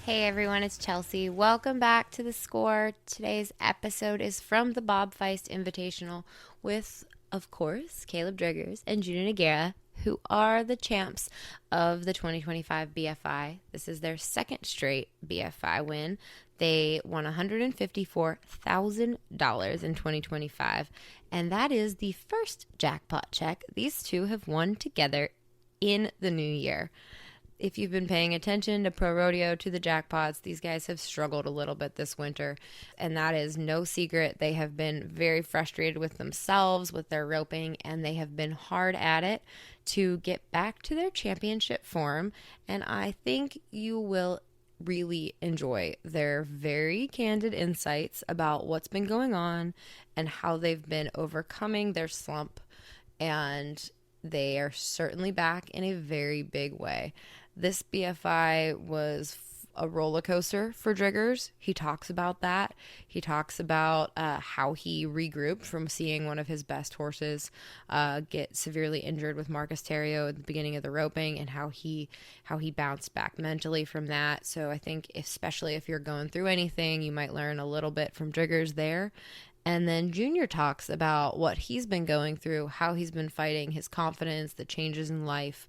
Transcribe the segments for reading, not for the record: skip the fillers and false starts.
Hey everyone, it's Chelsea. Welcome back to The Score. Today's episode is from the Bob Feist Invitational with, of course, Kaleb Driggers and Junior Nogueira, who are the champs of the 2025 BFI. This is their second straight BFI win. They won $154,000 in 2025, and that is the first jackpot check these two have won together in the new year. If you've been paying attention to Pro Rodeo, to the jackpots, these guys have struggled a little bit this winter, and that is no secret. They have been very frustrated with themselves, with their roping, and they have been hard at it to get back to their championship form, and I think you will really enjoy their very candid insights about what's been going on and how they've been overcoming their slump, and they are certainly back in a very big way. This BFI was a roller coaster for Driggers. He talks about that. He talks about how he regrouped from seeing one of his best horses get severely injured with Marcus Terrio at the beginning of the roping, and how he bounced back mentally from that. So I think especially if you're going through anything, you might learn a little bit from Driggers there. And then Junior talks about what he's been going through, how he's been fighting his confidence, the changes in life,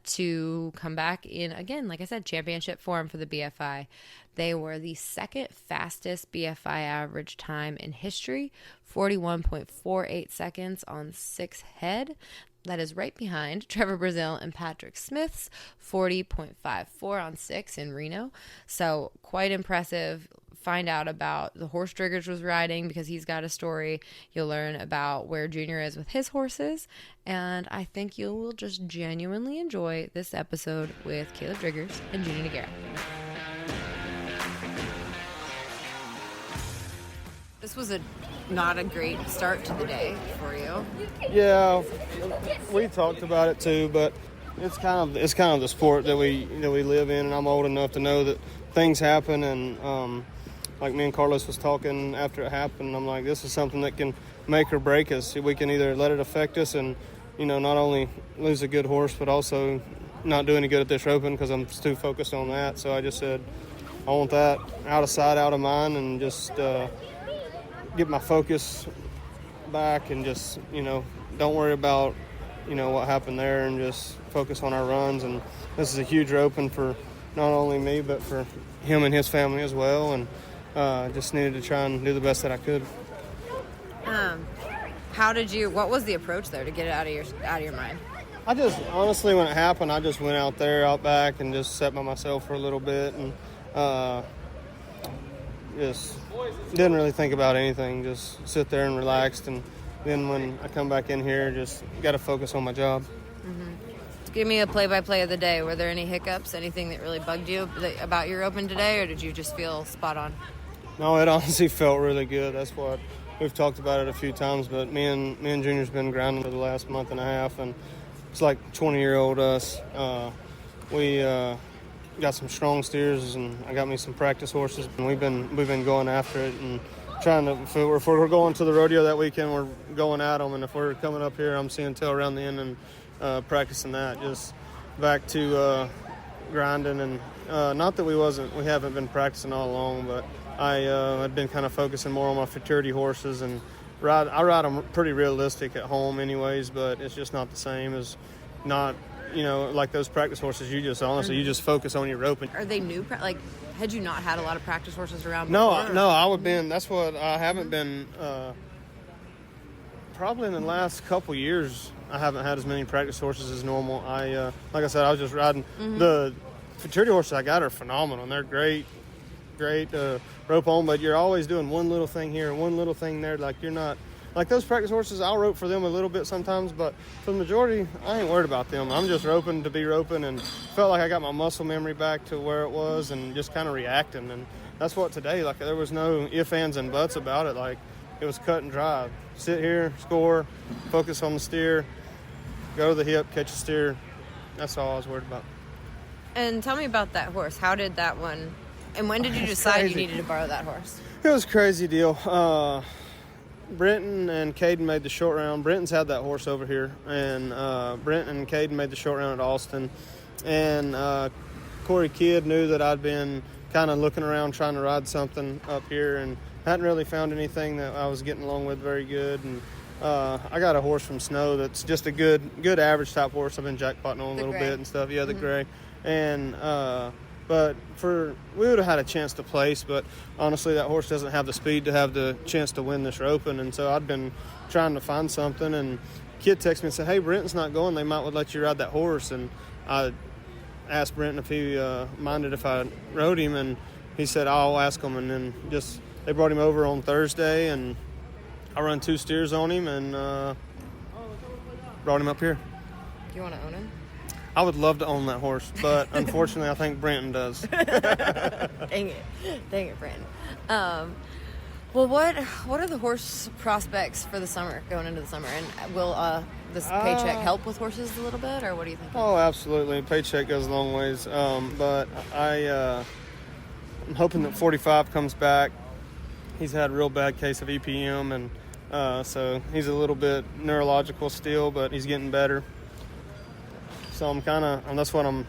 to come back in, again, like I said, championship form for the BFI. They were the second fastest BFI average time in history, 41.48 seconds on 6 head. That is right behind Trevor Brazil and Patrick Smith's 40.54 on 6 in Reno. So quite impressive. Find out about the horse Driggers was riding because he's got a story. You'll learn about where Junior is with his horses. And I think you will just genuinely enjoy this episode with Kaleb Driggers and Junior Nogueira. This was not a great start to the day for you. Yeah, we talked about it too, but it's kind of the sport that we live in, and I'm old enough to know that things happen. And like me and Carlos was talking after it happened, I'm like, this is something that can make or break us. We can either let it affect us and not only lose a good horse, but also not do any good at this roping because I'm too focused on that. So I just said I want that out of sight, out of mind, and just get my focus back and just, don't worry about, what happened there, and just focus on our runs. And this is a huge roping for not only me, but for him and his family as well. And just needed to try and do the best that I could. What was the approach there to get it out of your mind? I just, honestly, when it happened, I just went out back and just sat by myself for a little bit and just didn't really think about anything, just sit there and relaxed. And then when I come back in here, just got to focus on my job. Mm-hmm. Give me a play-by-play of the day. Were there any hiccups, anything that really bugged you about your open today, or did you just feel spot on? No, it honestly felt really good. That's what we've talked about it a few times, but me and Junior's been grinding for the last month and a half, and it's like 20-year-old us. We got some strong steers, and I got me some practice horses, and we've been going after it and trying to. If we're going to the rodeo that weekend, we're going at them, and if we're coming up here, I'm seeing tail around the end and practicing that. Just back to grinding, and not that we haven't been practicing all along, but I had been kind of focusing more on my futurity horses, and I ride them pretty realistic at home anyways, but it's just not the same as not, like those practice horses. You just focus on your roping. Are they new? Had you not had a lot of practice horses around before? No, I would been. That's what I haven't been. Probably in the last couple years, I haven't had as many practice horses as normal. Like I said, I was just riding. Mm-hmm. The futurity horses I got are phenomenal, and they're great rope on, but you're always doing one little thing here and one little thing there. Like, you're not like those practice horses. I'll rope for them a little bit sometimes, but for the majority, I ain't worried about them. I'm just roping to be roping, and felt like I got my muscle memory back to where it was, and just kind of reacting. And that's what today, like, there was no ifs, ands, and buts about it. Like, it was cut and dry. Sit here, score, focus on the steer, go to the hip, catch a steer. That's all I was worried about. And tell me about that horse. How did that one, and when did you decide you needed to borrow that horse? It was a crazy deal. Brenton and Caden made the short round. Brenton's had that horse over here, and Brenton and Caden made the short round at Austin. And Corey Kidd knew that I'd been kind of looking around trying to ride something up here and hadn't really found anything that I was getting along with very good. And I got a horse from Snow that's just a good average type horse. I've been jackpotting on a little bit and stuff. Yeah, the gray. And but we would have had a chance to place, but honestly that horse doesn't have the speed to have the chance to win this roping. And so I'd been trying to find something, and Kid texted me and said, "Hey, Brenton's not going. They might would let you ride that horse." And I asked Brenton if he minded if I rode him, and he said, "I'll ask him." And then they brought him over on Thursday, and I run 2 steers on him and brought him up here. Do you want to own him? I would love to own that horse, but unfortunately I think Brenton does. Dang it, Brenton. Well, what are the horse prospects for the summer, going into the summer? And will this paycheck help with horses a little bit, or what do you think? Oh, absolutely. Paycheck goes a long ways. But I'm hoping that 45 comes back. He's had a real bad case of EPM, and so he's a little bit neurological still, but he's getting better. So that's what I'm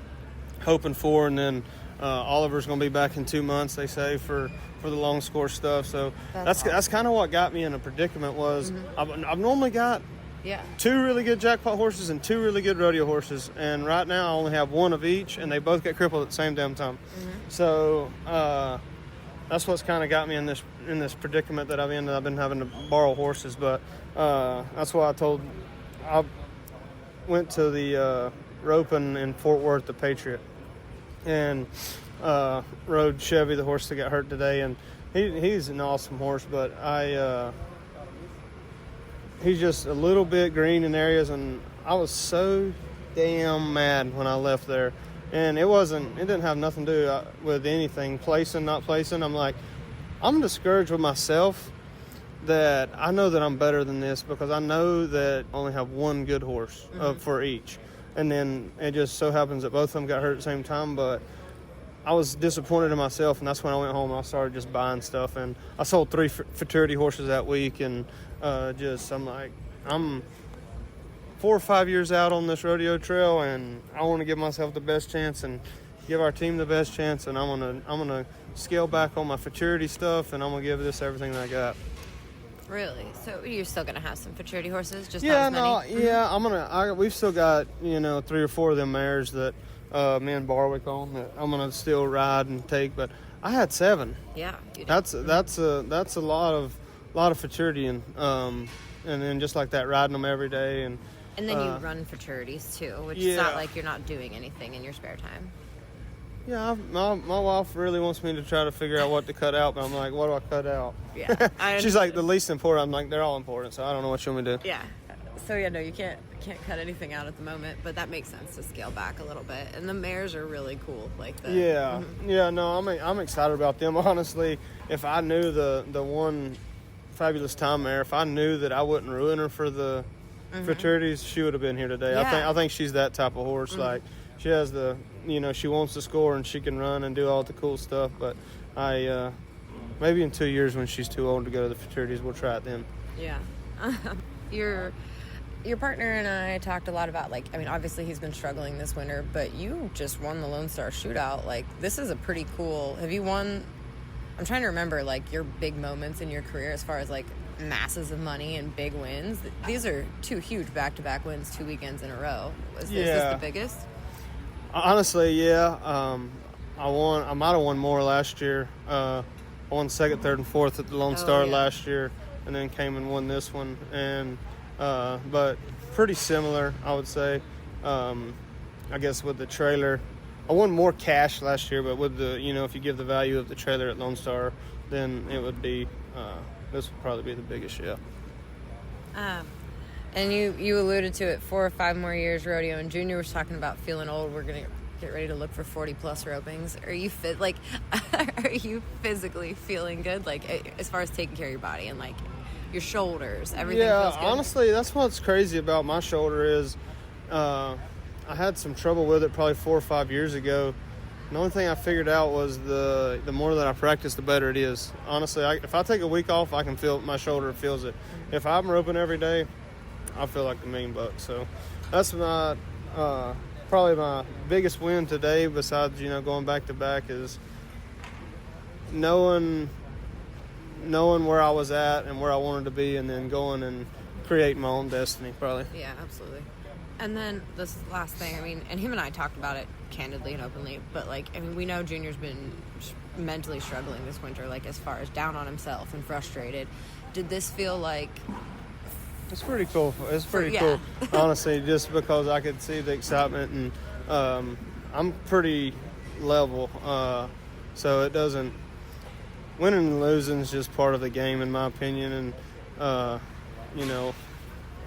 hoping for. And then Oliver's going to be back in 2 months, they say, for the long score stuff. So that's kind of what got me in a predicament was I've normally got 2 really good jackpot horses and 2 really good rodeo horses. And right now I only have 1 of each, and they both get crippled at the same damn time. So that's what's kind of got me in this predicament that I've been having to borrow horses. But that's why I went to the roping in Fort Worth, the Patriot, and rode Chevy, the horse that got hurt today. And he's an awesome horse, but he's just a little bit green in areas, and I was so damn mad when I left there. And it didn't have nothing to do with anything, placing, not placing. I'm discouraged with myself that I know that I'm better than this, because I know that I only have 1 good horse for each. And then it just so happens that both of them got hurt at the same time, but I was disappointed in myself, and that's when I went home and I started just buying stuff. And I sold 3 futurity horses that week, and I'm 4 or 5 years out on this rodeo trail, and I want to give myself the best chance and give our team the best chance, and I'm gonna scale back on my futurity stuff, and I'm gonna give this everything that I got. Really? So you're still gonna have some futurity horses? Just yeah, not as many? Yeah. We've still got 3 or 4 of them mares that me and Barwick own that I'm gonna still ride and take. But I had 7. Yeah, you did. That's a lot of futurity, and then just like that, riding them every day. And then you run futurities too, which is not like you're not doing anything in your spare time. Yeah, my wife really wants me to try to figure out what to cut out, but I'm like, what do I cut out? Yeah, she's like, the least important. I'm like, they're all important, so I don't know what you want me to do. Yeah. So no, you can't cut anything out at the moment, but that makes sense to scale back a little bit. And the mares are really cool, like that. Yeah, yeah. No, I'm excited about them. Honestly, if I knew the one Fabulous Time mare, if I knew that I wouldn't ruin her for the fraternities, she would have been here today. Yeah. I think she's that type of horse. Like, she has she wants to score and she can run and do all the cool stuff. But maybe in 2 years when she's too old to go to the fraternities, we'll try it then. Yeah. Your partner and I talked a lot about, obviously he's been struggling this winter, but you just won the Lone Star Shootout. This is a pretty cool... Have you won... I'm trying to remember, your big moments in your career as far as, masses of money and big wins. These are 2 huge back-to-back wins, 2 weekends in a row. Is this the biggest? Honestly, yeah. I might have won more last year. I won 2nd, 3rd, and 4th at the Lone Star last year, and then came and won this one. And but pretty similar, I would say. I guess with the trailer, I won more cash last year, but with the if you give the value of the trailer at Lone Star, then it would be this would probably be the biggest. Yeah. And you alluded to it, 4 or 5 more years rodeo, and Junior was talking about feeling old. We're gonna get ready to look for 40+ ropings. Are you are you physically feeling good, as far as taking care of your body and your shoulders, everything feels good? Honestly, that's what's crazy about my shoulder is I had some trouble with it probably 4 or 5 years ago. The only thing I figured out was the more that I practice, the better it is. Honestly, if I take a week off, I can feel my shoulder feels it. If I'm roping every day, I feel like $1,000,000. So that's not probably my biggest win today, besides, going back to back, is knowing where I was at and where I wanted to be, and then going and creating my own destiny, probably. Yeah, absolutely. And then this last thing, and him and I talked about it candidly and openly, but, we know Junior's been mentally struggling this winter, as far as down on himself and frustrated. Did this feel like... It's pretty cool. It's pretty cool, honestly, just because I could see the excitement, and I'm pretty level, so it doesn't... Winning and losing is just part of the game, in my opinion, and,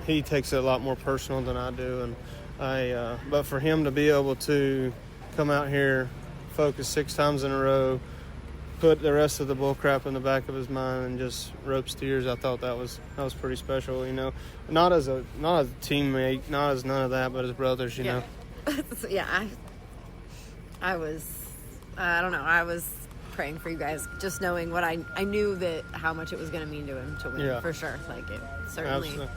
he takes it a lot more personal than I do, and but for him to be able to come out here, focus 6 times in a row, put the rest of the bull crap in the back of his mind, and just rope steers, I thought that was pretty special. Not as a teammate, not as none of that, but as brothers. Yeah, I was praying for you guys, just knowing what I knew that how much it was going to mean to him to win, for sure. It certainly. Absolutely.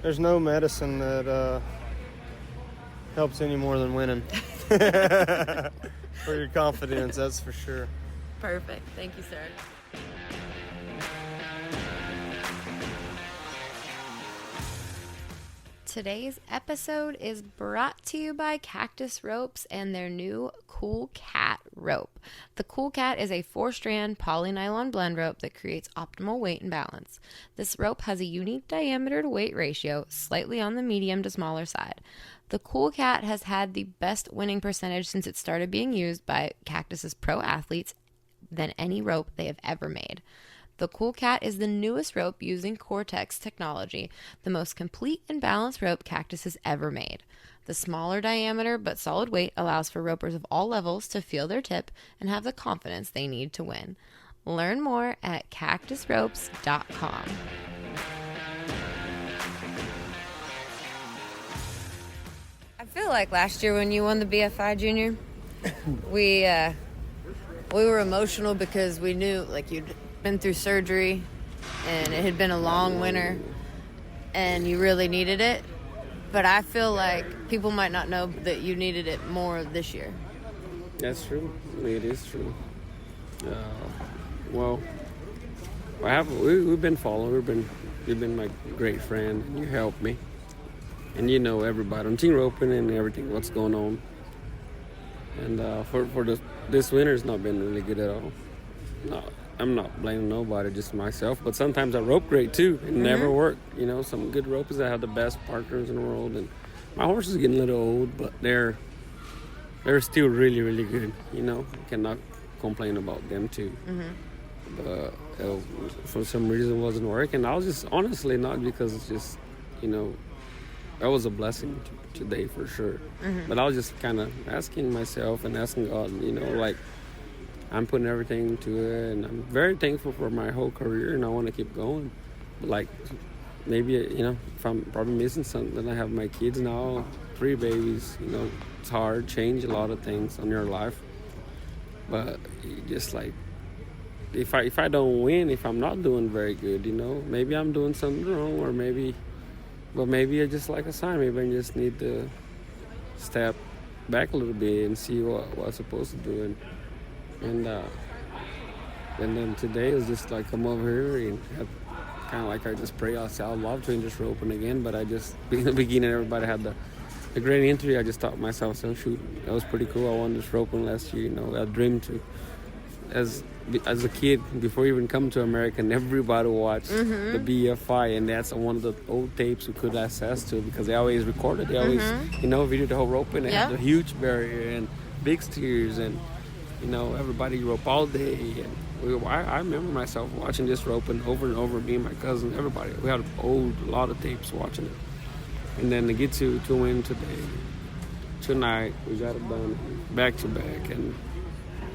There's no medicine that helps any more than winning. For your confidence, that's for sure. Perfect. Thank you, sir. Today's episode is brought to you by Cactus Ropes and their new Cool Cat rope. The Cool Cat is a 4-strand polynylon blend rope that creates optimal weight and balance. This rope has a unique diameter to weight ratio, slightly on the medium to smaller side. The Cool Cat has had the best winning percentage since it started being used by Cactus's pro athletes than any rope they have ever made. The Cool Cat is the newest rope using Cortex technology, the most complete and balanced rope Cactus has ever made. The smaller diameter but solid weight allows for ropers of all levels to feel their tip and have the confidence they need to win. Learn more at cactusropes.com. I feel like last year when you won the BFI Junior, we were emotional because we knew you'd been through surgery and it had been a long winter and you really needed it. But I feel like people might not know that you needed it more this year. That's true. It is true. We've been following. You've been my great friend, and you helped me. And you know everybody on team roping and everything, what's going on. And this winter's not been really good at all. No, I'm not blaming nobody, just myself. But sometimes I rope great too. It never worked. Some good ropers that have the best partners in the world. And my horse is getting a little old, but they're still really, really good. Cannot complain about them too. But for some reason it wasn't working. I was just honestly not because it's just that was a blessing today for sure. But I was just kind of asking myself and asking God, I'm putting everything into it, and I'm very thankful for my whole career, and I want to keep going. But maybe, if I'm probably missing something, I have my kids now, 3 babies, it's hard, change a lot of things on your life. But just if I don't win, if I'm not doing very good, maybe I'm doing something wrong, or maybe it's just like a sign. Maybe I just need to step back a little bit and see what I'm supposed to do. And then today was just come over here and have kind of I just pray. I love to just roping again, but I just in the beginning everybody had the great entry. I just thought to myself, so shoot, that was pretty cool. I won this roping last year. I dreamed to as a kid before even come to America, and everybody watched the BFI, and that's one of the old tapes we could access to because they always recorded. They always videoed the whole roping. They had the huge barrier and big steers and. Everybody rope all day. And I remember myself watching this roping over and over, me and my cousin, everybody. We had a lot of tapes watching it. And then to get to win tonight, we got it done back to back and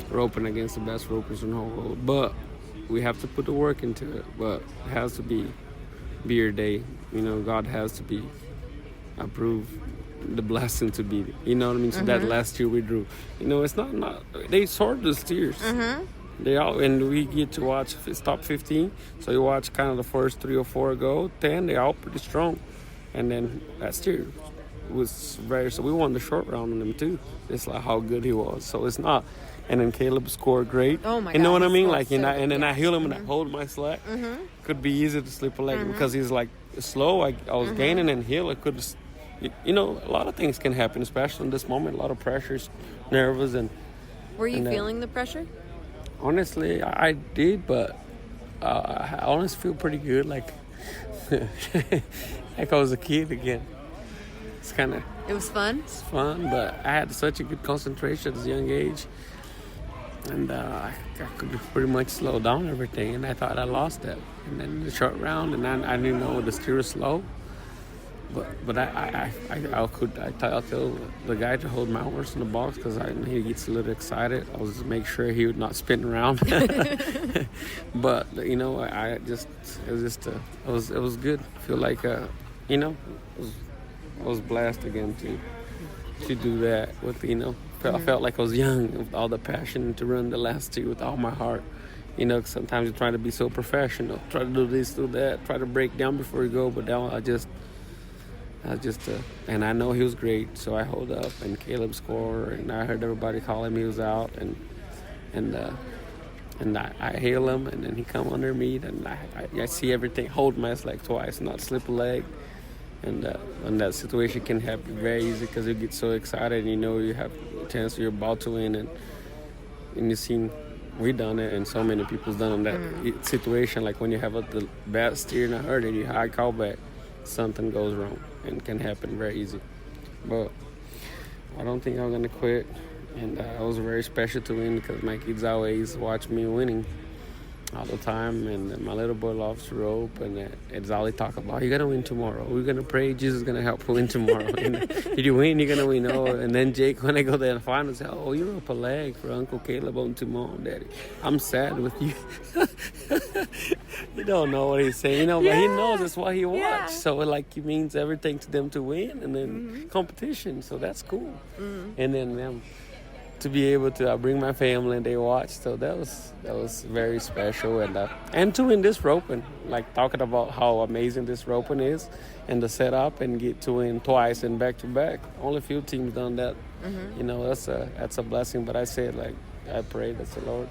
roping against the best ropers in the whole world. But we have to put the work into it. But it has to be your day. God has to be approved. The blessing to be, So that last year we drew, it's not they sorted the steers. They all, and we get to watch top 15. So you watch kind of the first 3 or 4 go 10. They're all pretty strong, And then that steer was so we won the short round on him too. It's like how good he was. So it's not. And then Kaleb scored great. Oh my God! You know what I mean? scored Like, so and then good. I heal him and I hold my slack. Could be easy to slip a leg because he's like slow. I was gaining and heel. I could, a lot of things can happen, especially in this moment. A lot of pressures, nervous, and. Were you feeling the pressure? Honestly, I did, but I honestly feel pretty good. Like, like I was a kid again. It's kind of. It was fun. It's fun, but I had such a good concentration at a young age. And I could pretty much slow down everything, and I thought I lost that. And then the short round, and I didn't know the steer was slow. But I tell the guy to hold my horse in the box because he gets a little excited. I was make sure he would not spin around. But it was good. I feel like I was blessed again to do that with I felt like I was young with all the passion to run the last two with all my heart. Sometimes you try to be so professional, try to do this, do that, try to break down before you go. But now I just and I know he was great, so I hold up and Kaleb scored, and I heard everybody calling me he was out, and I hail him, and then he come under me, and I see everything, hold my leg twice, not slip a leg. And that situation can happen very easy because you get so excited and you have a chance you're about to win. And you seen we done it and so many people's done that situation. Like when you have the bad steer and a hurt and you high call back, something goes wrong and can happen very easy. But I don't think I'm going to quit. And it was very special to win because my kids always watch me winning all the time, and my little boy loves to rope, and it's all they talk about. You're gonna win tomorrow. We're gonna pray Jesus is gonna help you win tomorrow. If you win, you're gonna win. Oh, and then Jake, when I go there in the final, say, "Oh, you rope a leg for Uncle Kaleb on tomorrow, Daddy. I'm sad with you." You don't know what he's saying, but he knows it's what he watched. Yeah. So it means everything to them to win, and then competition. So that's cool. And then them. To be able to bring my family and they watch, so that was very special, and to win this roping, like talking about how amazing this roping is, and the setup, and get to win twice and back to back. Only a few teams done that. That's a blessing. But I said, like, I prayed, that's the Lord.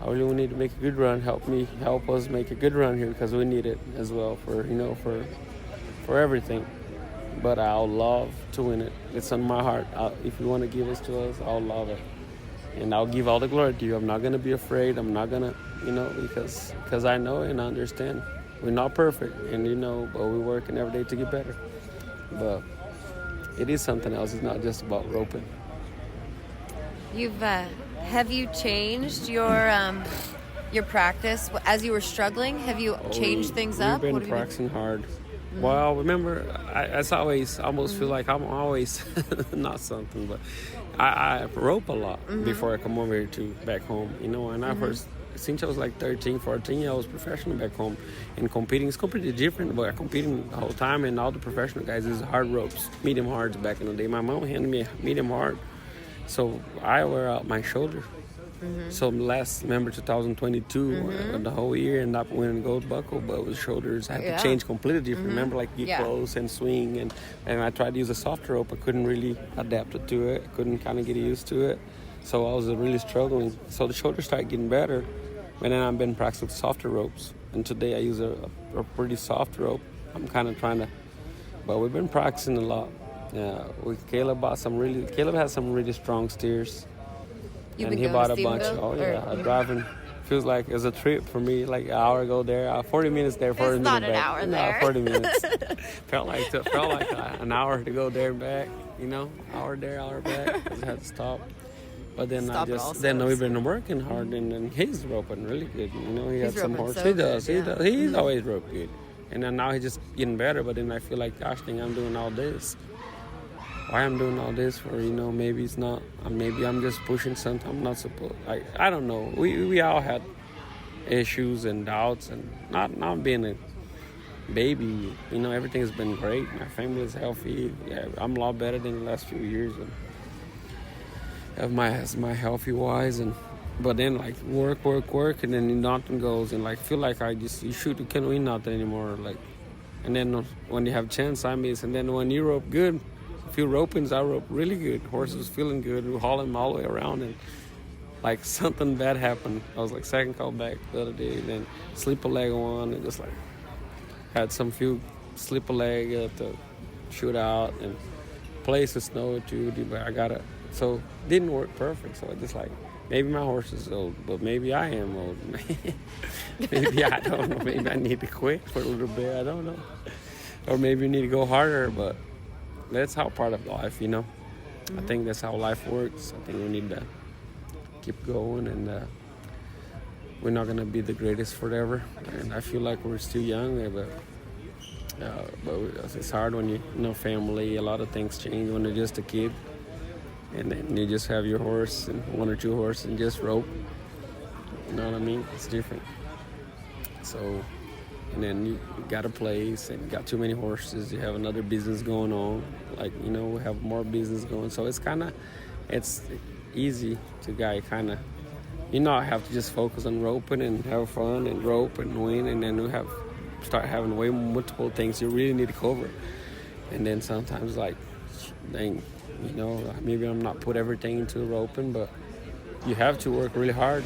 I really need to make a good run. Help us make a good run here because we need it as well for everything. But I'll love to win it. It's on my heart. If you want to give this to us, I'll love it. And I'll give all the glory to you. I'm not going to be afraid. I'm not going to, because I know and I understand. We're not perfect, and but we're working every day to get better. But it is something else. It's not just about roping. Have you changed your practice as you were struggling? Have you changed things up? We've been practicing hard. Well, remember, I almost feel like I'm always not something, but I rope a lot before I come over here back home, and I first, since I was like 13, 14, I was professional back home, and competing is completely different, but competing the whole time, and all the professional guys is hard ropes, medium hards back in the day. My mom handed me a medium hard, so I wear out my shoulder. So last, remember 2022, the whole year, and not winning gold buckle, but with shoulders, I had to change completely different. Remember, like get close and swing, and I tried to use a soft rope. I couldn't really adapt it to it. Couldn't kind of get used to it. So I was really struggling. So the shoulders started getting better, and then I've been practicing with softer ropes. And today I use a pretty soft rope. I'm kind of trying to, but we've been practicing a lot. Kaleb has some really strong steers. You've and been he bought a bunch. I'm driving. Feels like it's a trip for me. Like an hour ago there, 40 minutes there, 40 minutes back. It's not an hour there. 40 minutes. felt like an hour to go there and back. Hour there, hour back. Just had to stop. But then we've been working hard, and he's roping really good. He has some horse. He does. He's always roped good. And then now he's just getting better. But then I feel like, gosh, dang, I'm doing all this. Why I'm doing all this for, maybe it's not, maybe I'm just pushing something I'm not supposed. I don't know. We all had issues and doubts, and not being a baby. Everything has been great. My family is healthy. Yeah, I'm a lot better than the last few years, and have my healthy wise, but then like work, and then nothing goes, and like feel like you can't win nothing anymore. Like And then when you have chance, I miss. And then when you rope good, a few ropings, I rope really good. Horses feeling good. We haul them all the way around. And like something bad happened. I was like second call back the other day. And then slip a leg on and just like had some few slip a leg at the shootout and place of snow too. But I got it. So didn't work perfect. So I just like, maybe my horse is old, but maybe I am old. Maybe I don't know. Maybe I need to quit for a little bit. I don't know. Or maybe I need to go harder, but that's how part of life, you know. I think that's how life works. I think we need to keep going, and we're not going to be the greatest forever. And I feel like we're still young, but it's hard when you know family. A lot of things change when you're just a kid. And then you just have your horse and one or two horses and just rope. You know what I mean? It's different. So, and then you got a place and you got too many horses. You have another business going on. Like, you know, we have more business going. So it's easy to you have to just focus on roping and have fun and rope and win. And then start having way multiple things you really need to cover. And then sometimes like, dang, you know, maybe I'm not put everything into roping, but you have to work really hard.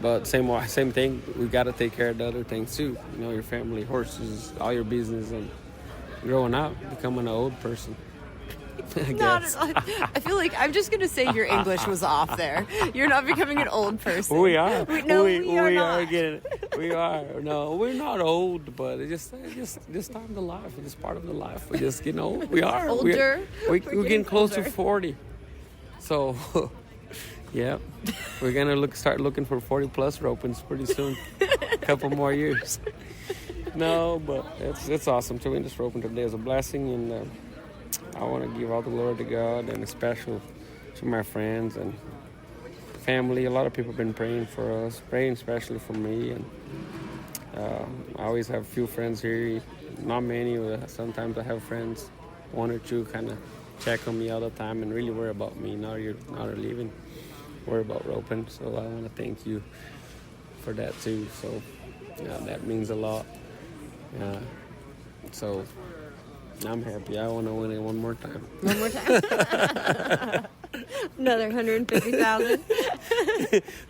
But same thing, we got to take care of the other things too. You know, your family, horses, all your business, and growing up, becoming an old person. I feel like I'm just going to say your English was off there. You're not becoming an old person. We are. We are getting it. We are. No, we're not old, but it's just time of the life. It's part of the life. We're just getting old. We are. Older. We're getting close to 40. So, yeah. We're going to start looking for 40-plus ropings pretty soon. A couple more years. No, but it's awesome. To win this roping today is a blessing, and I want to give all the glory to God, and especially to my friends and family. A lot of people have been praying for us, praying especially for me. And I always have a few friends here, not many. Sometimes I have friends, one or two, kind of check on me all the time and really worry about me. Now you're leaving, worry about roping. So I want to thank you for that too. So that means a lot. So I'm happy. I want to win it one more time. One more time? Another 150,000?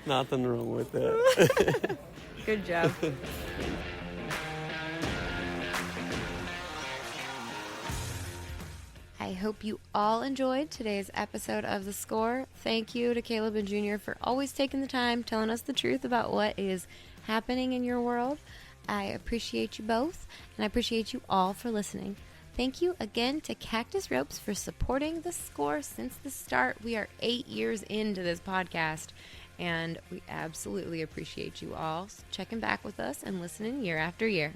Nothing wrong with that. Good job. I hope you all enjoyed today's episode of The Score. Thank you to Kaleb and Junior for always taking the time, telling us the truth about what is happening in your world. I appreciate you both, and I appreciate you all for listening. Thank you again to Cactus Ropes for supporting The Score since the start. We are 8 years into this podcast, and we absolutely appreciate you all checking back with us and listening year after year.